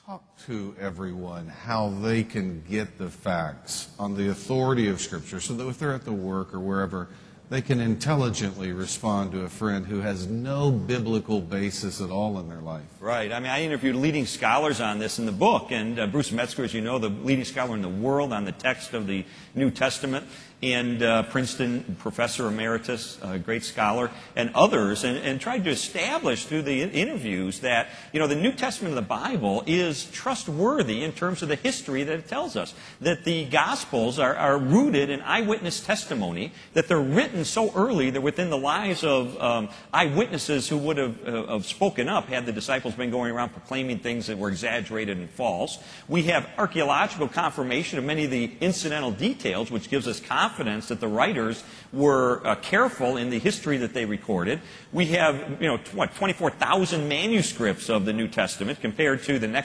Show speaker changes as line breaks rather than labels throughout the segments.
talk to everyone how they can get the facts on the authority of Scripture so that if they're at the work or wherever, they can intelligently respond to a friend who has no biblical basis at all in their life.
Right. I mean, I interviewed leading scholars on this in the book, and Bruce Metzger, as you know, the leading scholar in the world on the text of the New Testament, and Princeton professor emeritus, a great scholar, and others, and tried to establish through the interviews that, the New Testament of the Bible is trustworthy in terms of the history that it tells us. That the Gospels are rooted in eyewitness testimony, that they're written so early that within the lives of eyewitnesses who would have spoken up had the disciples been going around proclaiming things that were exaggerated and false. We have archaeological confirmation of many of the incidental details, which gives us confidence that the writers were careful in the history that they recorded. We have, 24,000 manuscripts of the New Testament compared to the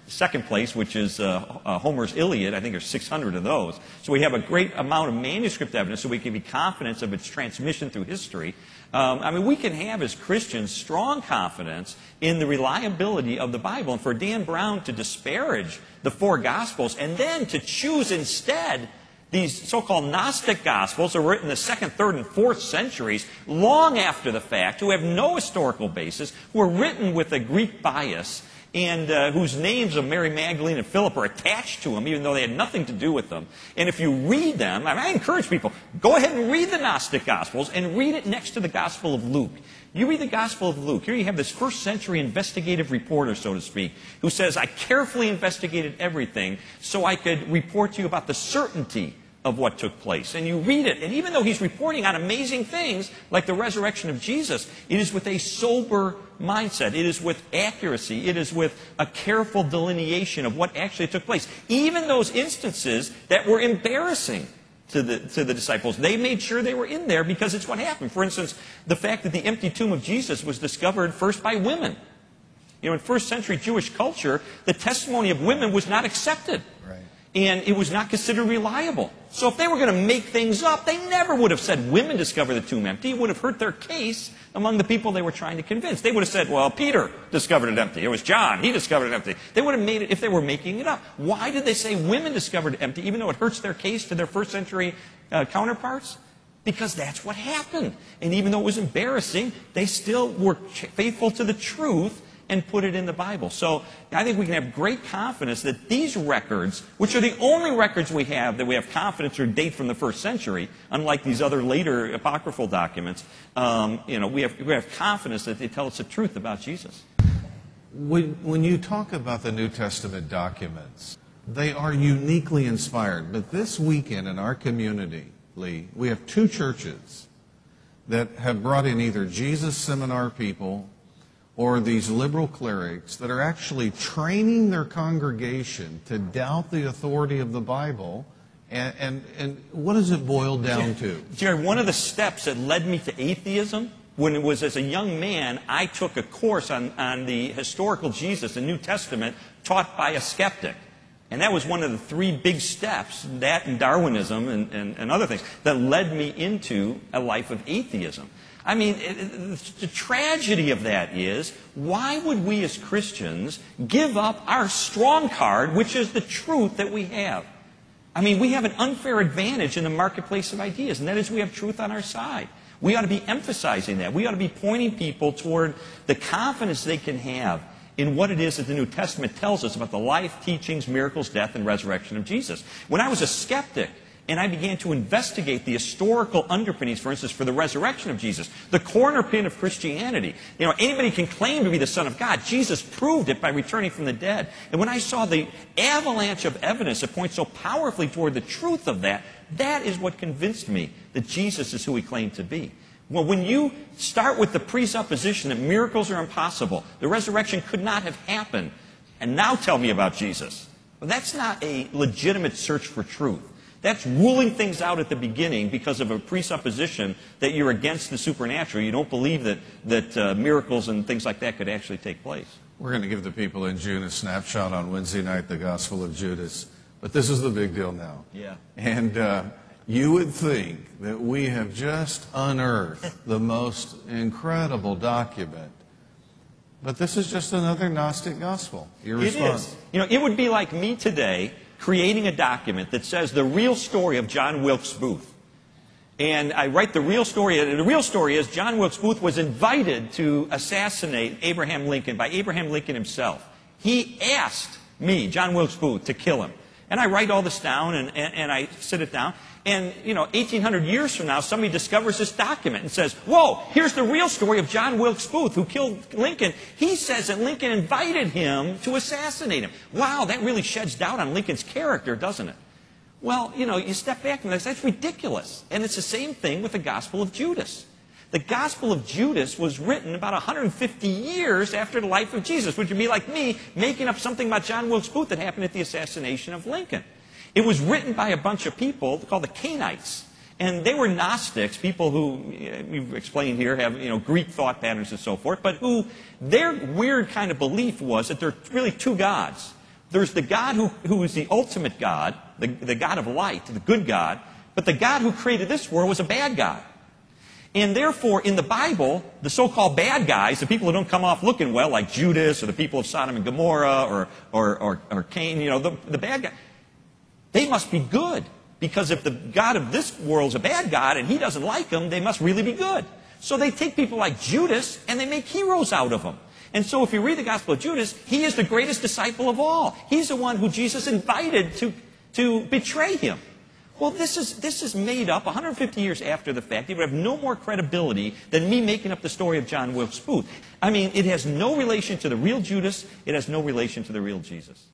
second place, which is Homer's Iliad. I think there's 600 of those. So we have a great amount of manuscript evidence so we can be confident of its transmission through history. We can have, as Christians, strong confidence in the reliability of the Bible. And for Dan Brown to disparage the four Gospels and then to choose instead these so-called Gnostic Gospels are written in the 2nd, 3rd, and 4th centuries, long after the fact, who have no historical basis, who are written with a Greek bias, and whose names of Mary Magdalene and Philip are attached to them, even though they had nothing to do with them. And if you read them, I encourage people, go ahead and read the Gnostic Gospels and read it next to the Gospel of Luke. You read the Gospel of Luke. Here you have this first-century investigative reporter, so to speak, who says, I carefully investigated everything so I could report to you about the certainty of what took place. And you read it, and even though he's reporting on amazing things, like the resurrection of Jesus, it is with a sober mindset. It is with accuracy. It is with a careful delineation of what actually took place. Even those instances that were embarrassing to the disciples, they made sure they were in there because it's what happened. For instance, the fact that the empty tomb of Jesus was discovered first by women. In first century Jewish culture, the testimony of women was not accepted.
Right.
And it was not considered reliable. So if they were going to make things up, they never would have said women discovered the tomb empty. It would have hurt their case among the people they were trying to convince. They would have said, well, Peter discovered it empty. It was John. He discovered it empty. They would have made it if they were making it up. Why did they say women discovered it empty, even though it hurts their case to their first century counterparts? Because that's what happened. And even though it was embarrassing, they still were faithful to the truth and put it in the Bible. So I think we can have great confidence that these records, which are the only records we have that we have confidence or date from the first century, unlike these other later apocryphal documents, we have confidence that they tell us the truth about Jesus.
When you talk about the New Testament documents, they are uniquely inspired. But this weekend in our community, Lee, we have two churches that have brought in either Jesus seminar people or these liberal clerics that are actually training their congregation to doubt the authority of the Bible. And what does it boil down to?
Jared, one of the steps that led me to atheism, when it was as a young man, I took a course on the historical Jesus, the New Testament, taught by a skeptic. And that was one of the three big steps, that and Darwinism and other things, that led me into a life of atheism. The tragedy of that is, why would we as Christians give up our strong card, which is the truth that we have? We have an unfair advantage in the marketplace of ideas, and that is we have truth on our side. We ought to be emphasizing that. We ought to be pointing people toward the confidence they can have in what it is that the New Testament tells us about the life, teachings, miracles, death, and resurrection of Jesus. When I was a skeptic, and I began to investigate the historical underpinnings, for instance, for the resurrection of Jesus, the cornerpin of Christianity. Anybody can claim to be the Son of God. Jesus proved it by returning from the dead. And when I saw the avalanche of evidence that points so powerfully toward the truth of that, that is what convinced me that Jesus is who he claimed to be. Well, when you start with the presupposition that miracles are impossible, the resurrection could not have happened, and now tell me about Jesus, well, that's not a legitimate search for truth. That's ruling things out at the beginning because of a presupposition that you're against the supernatural. You don't believe that miracles and things like that could actually take place.
We're going to give the people in June a snapshot on Wednesday night, the Gospel of Judas. But this is the big deal now.
Yeah.
And you would think that we have just unearthed the most incredible document But this is just another Gnostic gospel. Your
It
response.
is. You know, it would be like me today creating a document that says the real story of John Wilkes Booth. And I write the real story, and the real story is John Wilkes Booth was invited to assassinate Abraham Lincoln by Abraham Lincoln himself. He asked me, John Wilkes Booth, to kill him. And I write all this down, and I sit it down. And, 1,800 years from now, somebody discovers this document and says, whoa, here's the real story of John Wilkes Booth, who killed Lincoln. He says that Lincoln invited him to assassinate him. Wow, that really sheds doubt on Lincoln's character, doesn't it? Well, you step back and that's ridiculous. And it's the same thing with the Gospel of Judas. The Gospel of Judas was written about 150 years after the life of Jesus, which would be like me making up something about John Wilkes Booth that happened at the assassination of Lincoln. It was written by a bunch of people called the Cainites. And they were Gnostics, people who, we've explained here, have Greek thought patterns and so forth, but who their weird kind of belief was that there are really two gods. There's the God who is the ultimate God, the God of light, the good God, but the God who created this world was a bad God. And therefore, in the Bible, the so-called bad guys, the people who don't come off looking well, like Judas or the people of Sodom and Gomorrah or Cain, the bad guy, they must be good. Because if the God of this world is a bad God and he doesn't like them, they must really be good. So they take people like Judas and they make heroes out of them. And so if you read the Gospel of Judas, he is the greatest disciple of all. He's the one who Jesus invited to betray him. Well, this is made up 150 years after the fact. It would have no more credibility than me making up the story of John Wilkes Booth. I mean, it has no relation to the real Judas. It has no relation to the real Jesus.